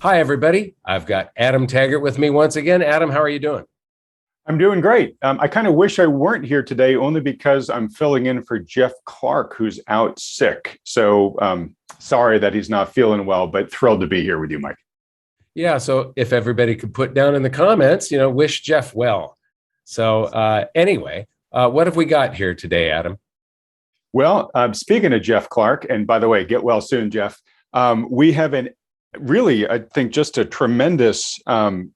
Hi, everybody. I've got Adam Taggart with me once again. Adam, how are you doing? I'm doing great. I kind of wish I weren't here today only because I'm filling in for Jeff Clark, who's out sick. So sorry that he's not feeling well, but thrilled to be here with you, Mike. Yeah, so if everybody could put down in the comments, wish Jeff well. So what have we got here today, Adam? Well, speaking of Jeff Clark, and by the way, get well soon, Jeff. We have an really, I think, just a tremendous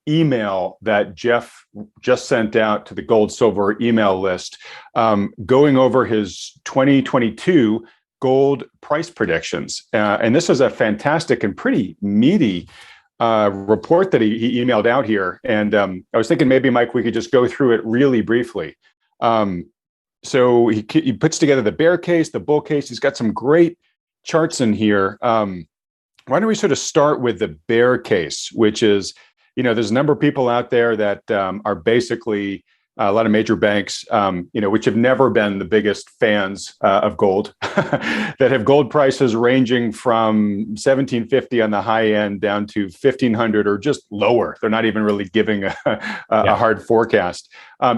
email that Jeff just sent out to the gold silver email list, going over his 2022 gold price predictions. And this is a fantastic and pretty meaty report that he emailed out here. And I was thinking maybe, Mike, we could just go through it really briefly. So he puts together the bear case, the bull case. He's got some great charts in here. Why don't we sort of start with the bear case, which is, there's a number of people out there that are basically a lot of major banks, which have never been the biggest fans of gold, that have gold prices ranging from 1750 on the high end down to 1500 or just lower. They're not even really giving a hard forecast.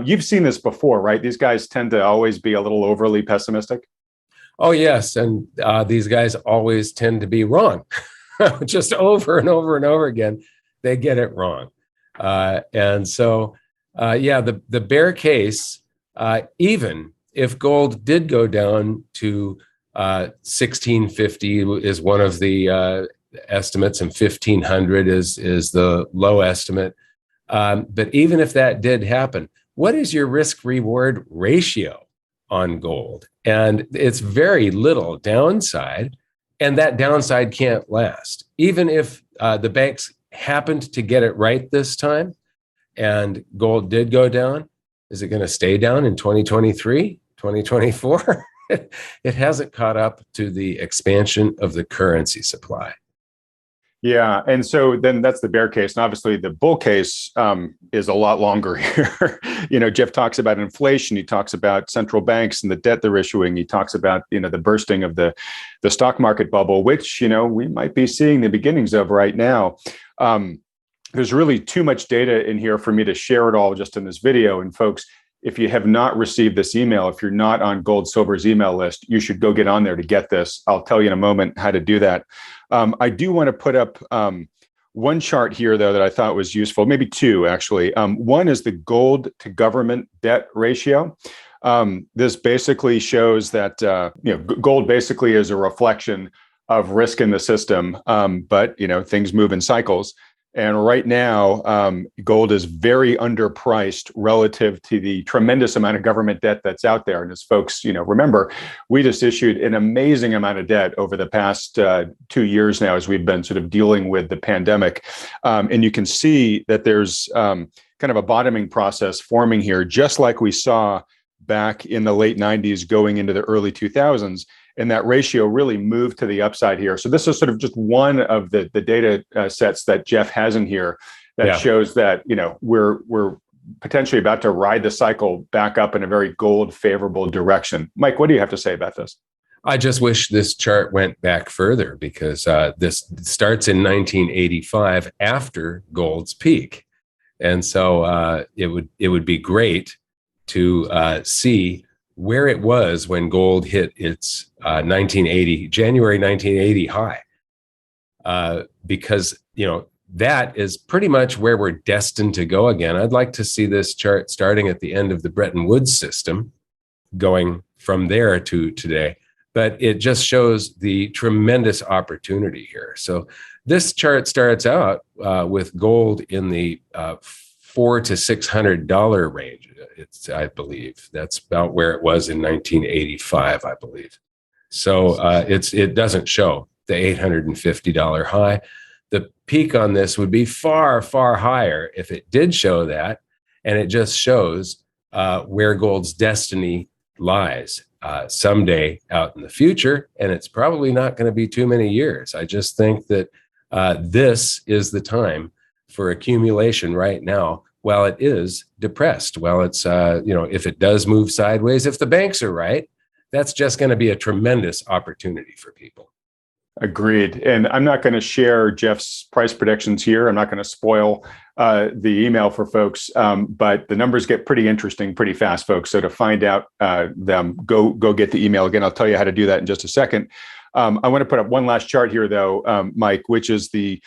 You've seen this before, right? These guys tend to always be a little overly pessimistic. Oh, yes. And these guys always tend to be wrong. Just over and over and over again, they get it wrong. The bear case, even if gold did go down to 1650 is one of the estimates, and 1500 is the low estimate. But even if that did happen, what is your risk reward ratio on gold? And it's very little downside, and that downside can't last. Even if the banks happened to get it right this time, and gold did go down, is it going to stay down in 2023, 2024? It hasn't caught up to the expansion of the currency supply. Yeah. And so then that's the bear case. And obviously the bull case is a lot longer here. Jeff talks about inflation. He talks about central banks and the debt they're issuing. He talks about, the bursting of the stock market bubble, which, we might be seeing the beginnings of right now. There's really too much data in here for me to share it all just in this video. And folks, if you have not received this email, if you're not on Gold Silver's email list, you should go get on there to get this. I'll tell you in a moment how to do that. I do want to put up one chart here, though, that I thought was useful, maybe two, actually. One is the gold to government debt ratio. This basically shows that gold basically is a reflection of risk in the system, but things move in cycles. And right now, gold is very underpriced relative to the tremendous amount of government debt that's out there. And as folks, remember, we just issued an amazing amount of debt over the past 2 years now as we've been sort of dealing with the pandemic. And you can see that there's kind of a bottoming process forming here, just like we saw back in the late 90s going into the early 2000s. And that ratio really moved to the upside here. So this is sort of just one of the data sets that Jeff has in here that shows that we're potentially about to ride the cycle back up in a very gold favorable direction. Mike, what do you have to say about this? I just wish this chart went back further, because this starts in 1985 after gold's peak, and so it would be great to see where it was when gold hit its January 1980 high, because that is pretty much where we're destined to go again. I'd like to see this chart starting at the end of the Bretton Woods system, going from there to today. But it just shows the tremendous opportunity here. So this chart starts out with gold in the $400 to $600 range. I believe that's about where it was in 1985, I believe. So it doesn't show the $850 high. The peak on this would be far, far higher if it did show that, and it just shows where gold's destiny lies someday out in the future, and it's probably not going to be too many years. I just think that this is the time for accumulation right now, while it is depressed. While it's, if it does move sideways, if the banks are right, that's just going to be a tremendous opportunity for people. Agreed. And I'm not going to share Jeff's price predictions here. I'm not going to spoil the email for folks, but the numbers get pretty interesting pretty fast, folks. So to find out them, go get the email. Again, I'll tell you how to do that in just a second. I want to put up one last chart here, though, Mike, which is the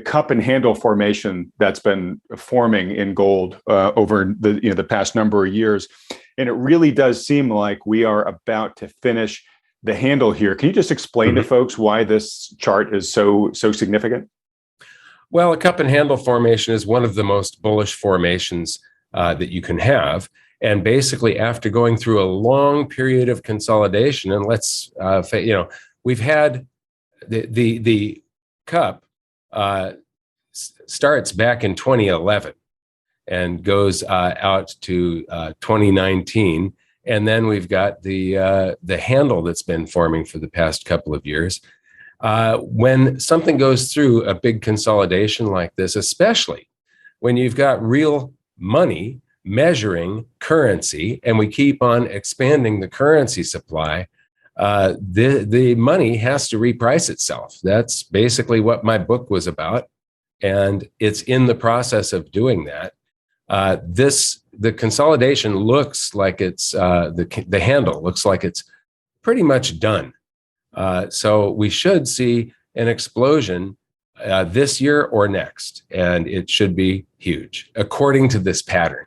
cup and handle formation that's been forming in gold over the past number of years. And it really does seem like we are about to finish the handle here. Can you just explain to folks why this chart is so significant? Well, a cup and handle formation is one of the most bullish formations that you can have. And basically, after going through a long period of consolidation, and we've had the cup starts back in 2011 and goes out to 2019. And then we've got the handle that's been forming for the past couple of years. When something goes through a big consolidation like this, especially when you've got real money measuring currency, and we keep on expanding the currency supply, the money has to reprice itself. That's basically what my book was about, and it's in the process of doing that. The consolidation looks like it's the handle looks like it's pretty much done. So we should see an explosion this year or next, and it should be huge according to this pattern.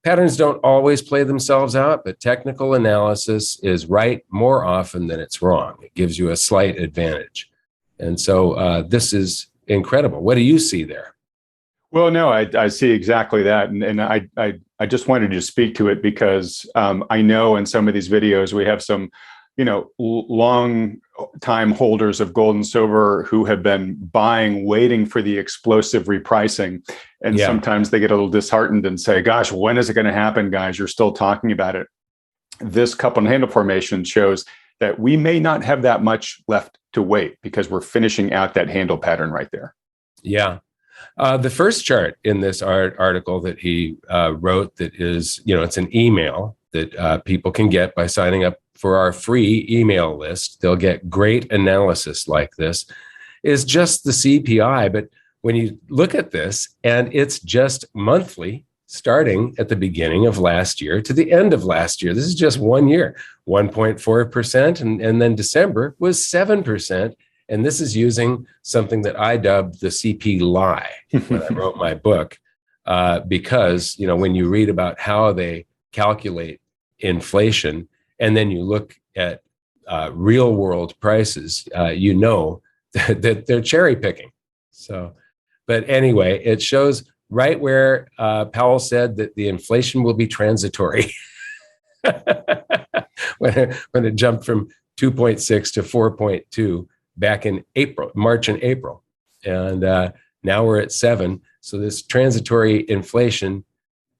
Patterns don't always play themselves out, but technical analysis is right more often than it's wrong. It gives you a slight advantage. And so this is incredible. What do you see there? Well, no, I see exactly that. And I just wanted to speak to it because I know in some of these videos we have some, long time holders of gold and silver who have been buying, waiting for the explosive repricing. And sometimes they get a little disheartened and say, gosh, when is it going to happen, guys? You're still talking about it. This cup and handle formation shows that we may not have that much left to wait because we're finishing out that handle pattern right there. Yeah. The first chart in this article that he wrote, that is, it's an email that people can get by signing up for our free email list. They'll get great analysis like this, is just the CPI. But when you look at this, and it's just monthly, starting at the beginning of last year to the end of last year. This is just 1 year, 1.4%. And then December was 7%. And this is using something that I dubbed the CP lie when I wrote my book, because, when you read about how they calculate inflation, and then you look at real world prices, that they're cherry picking. So, but anyway, it shows right where Powell said that the inflation will be transitory when it jumped from 2.6 to 4.2 back in March and April. And now we're at 7. So this transitory inflation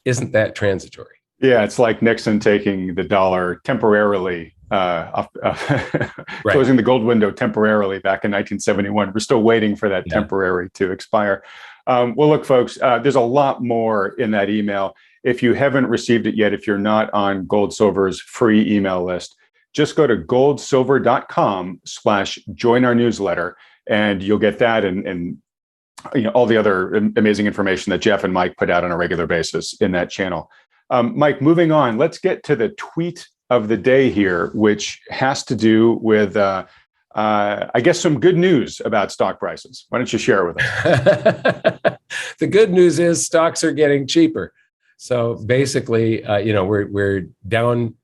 isn't that transitory. Yeah, it's like Nixon taking the dollar temporarily, closing the gold window temporarily back in 1971. We're still waiting for that temporary to expire. Well, look, folks, there's a lot more in that email. If you haven't received it yet, if you're not on Gold Silver's free email list, just go to goldsilver.com/join our newsletter, and you'll get that and all the other amazing information that Jeff and Mike put out on a regular basis in that channel. Mike, moving on, let's get to the tweet of the day here, which has to do with, I guess, some good news about stock prices. Why don't you share it with us? The good news is stocks are getting cheaper. So basically, we're down.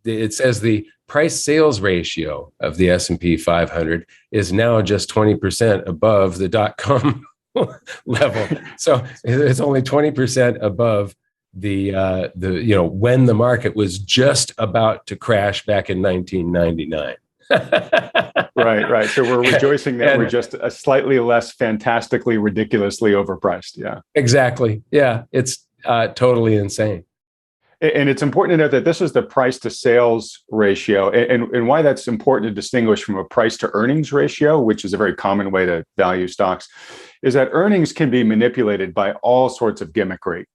It says the price sales ratio of the S&P 500 is now just 20% above the .com level. So it's only 20% above the when the market was just about to crash back in 1999. Right. So we're rejoicing that we're just a slightly less fantastically, ridiculously overpriced. Yeah, exactly. Yeah, it's totally insane. And it's important to note that this is the price to sales ratio, and why that's important to distinguish from a price to earnings ratio, which is a very common way to value stocks, is that earnings can be manipulated by all sorts of gimmickry.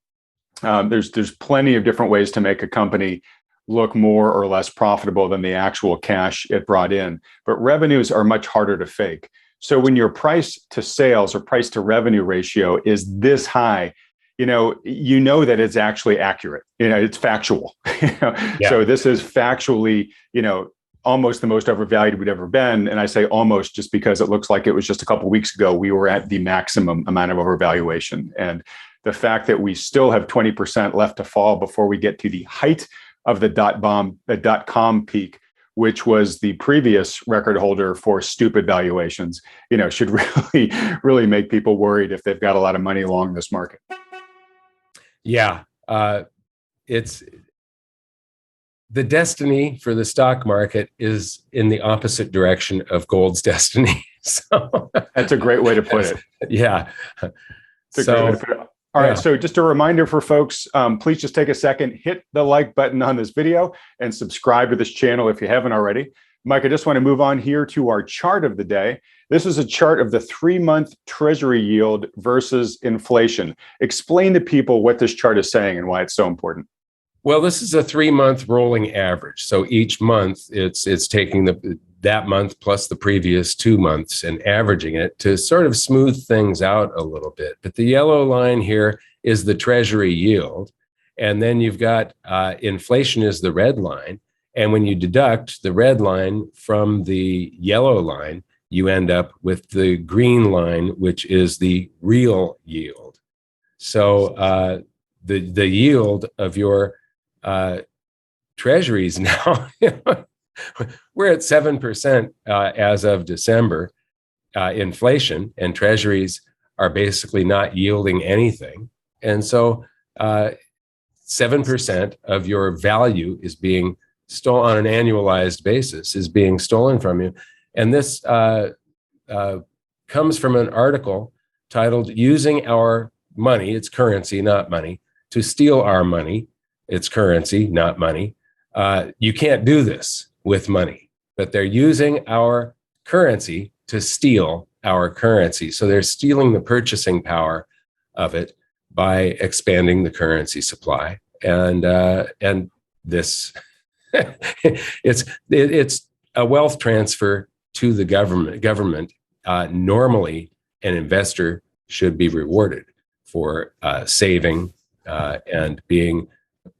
There's plenty of different ways to make a company look more or less profitable than the actual cash it brought in. But revenues are much harder to fake. So when your price to sales or price to revenue ratio is this high, that it's actually accurate. It's factual. Yeah. So this is factually, almost the most overvalued we'd ever been. And I say almost just because it looks like it was just a couple of weeks ago, we were at the maximum amount of overvaluation. And the fact that we still have 20% left to fall before we get to the height of the dot-com peak, which was the previous record holder for stupid valuations, should really, really make people worried if they've got a lot of money along this market. Yeah. It's the destiny for the stock market is in the opposite direction of gold's destiny. So that's a great way to put it. Yeah. All right. So just a reminder for folks, please just take a second, hit the like button on this video and subscribe to this channel if you haven't already. Mike, I just want to move on here to our chart of the day. This is a chart of the 3-month Treasury yield versus inflation. Explain to people what this chart is saying and why it's so important. Well, this is a 3-month rolling average. So each month it's taking that month plus the previous 2 months and averaging it to sort of smooth things out a little bit. But the yellow line here is the Treasury yield. And then you've got inflation is the red line. And when you deduct the red line from the yellow line, you end up with the green line, which is the real yield. So the yield of your treasuries now, we're at 7% as of December inflation, and treasuries are basically not yielding anything. And so 7% of your value is being stolen on an annualized basis, is being stolen from you. And this comes from an article titled "Using Our Money," it's currency, not money, "to steal our money," it's currency, not money. You can't do this with money, but they're using our currency to steal our currency. So they're stealing the purchasing power of it by expanding the currency supply. And this, it's a wealth transfer to the government. Normally, an investor should be rewarded for saving and being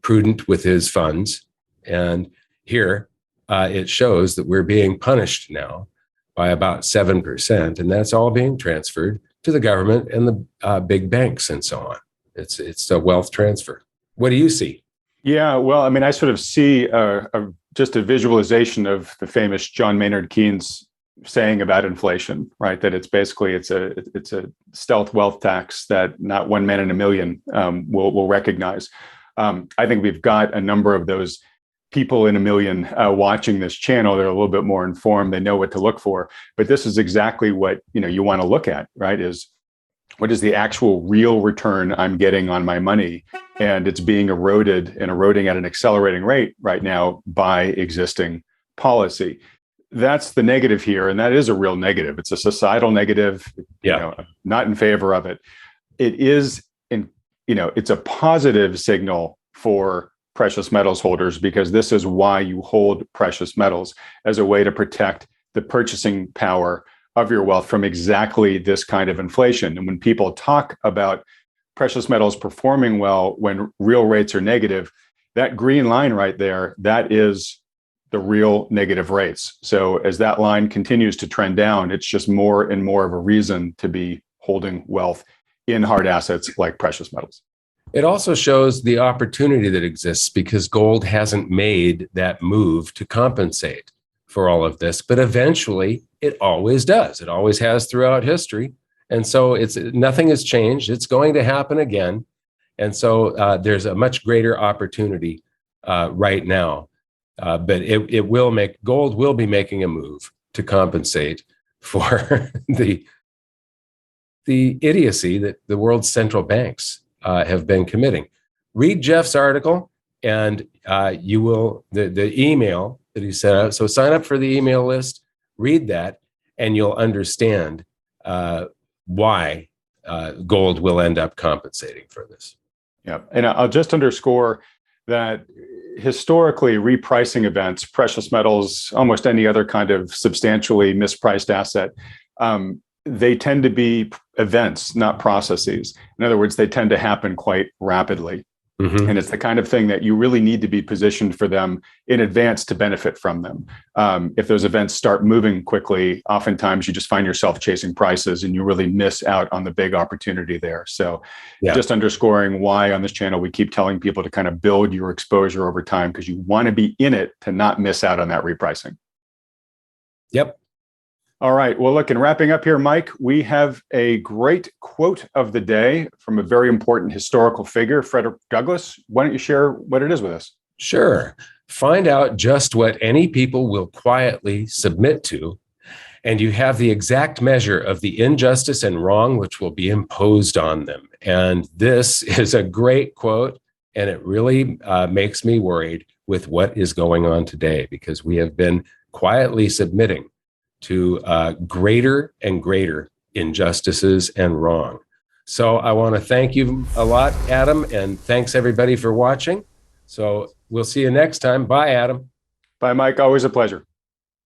prudent with his funds. And here it shows that we're being punished now by about 7%, and that's all being transferred to the government and the big banks and so on. It's a wealth transfer. What do you see? Yeah, well, I mean, I sort of see just a visualization of the famous John Maynard Keynes saying about inflation, right? That it's a stealth wealth tax that not one man in a million will recognize. I think we've got a number of those people in a million watching this channel. They're a little bit more informed. They know what to look for. But this is exactly what you want to look at, right? Is what is the actual real return I'm getting on my money? And it's being eroded and eroding at an accelerating rate right now by existing policy. That's the negative here. And that is a real negative. It's a societal negative. Yeah. Not in favor of it. It is it's a positive signal for precious metals holders, because this is why you hold precious metals, as a way to protect the purchasing power of your wealth from exactly this kind of inflation. And when people talk about precious metals performing well when real rates are negative, that green line right there, that is the real negative rates. So as that line continues to trend down, it's just more and more of a reason to be holding wealth in hard assets like precious metals. It also shows the opportunity that exists because gold hasn't made that move to compensate for all of this, but eventually it always does. It always has throughout history. And so nothing has changed. It's going to happen again. And so there's a much greater opportunity right now. But gold will be making a move to compensate for the idiocy that the world's central banks have been committing. Read Jeff's article, and you will the email that he sent out. So sign up for the email list, read that, and you'll understand why gold will end up compensating for this. Yeah, and I'll just underscore that historically repricing events, precious metals, almost any other kind of substantially mispriced asset, they tend to be events, not processes. In other words, they tend to happen quite rapidly. Mm-hmm. And it's the kind of thing that you really need to be positioned for them in advance to benefit from them. If those events start moving quickly, oftentimes you just find yourself chasing prices and you really miss out on the big opportunity there. So just underscoring why on this channel we keep telling people to kind of build your exposure over time, because you want to be in it to not miss out on that repricing. Yep. All right. Well, look, in wrapping up here, Mike, we have a great quote of the day from a very important historical figure, Frederick Douglass. Why don't you share what it is with us? Sure. Find out just what any people will quietly submit to, and you have the exact measure of the injustice and wrong which will be imposed on them. And this is a great quote, and it really makes me worried with what is going on today, because we have been quietly submitting to greater and greater injustices and wrong. So I want to thank you a lot, Adam, and thanks everybody for watching. So we'll see you next time. Bye, Adam. Bye, Mike. Always a pleasure.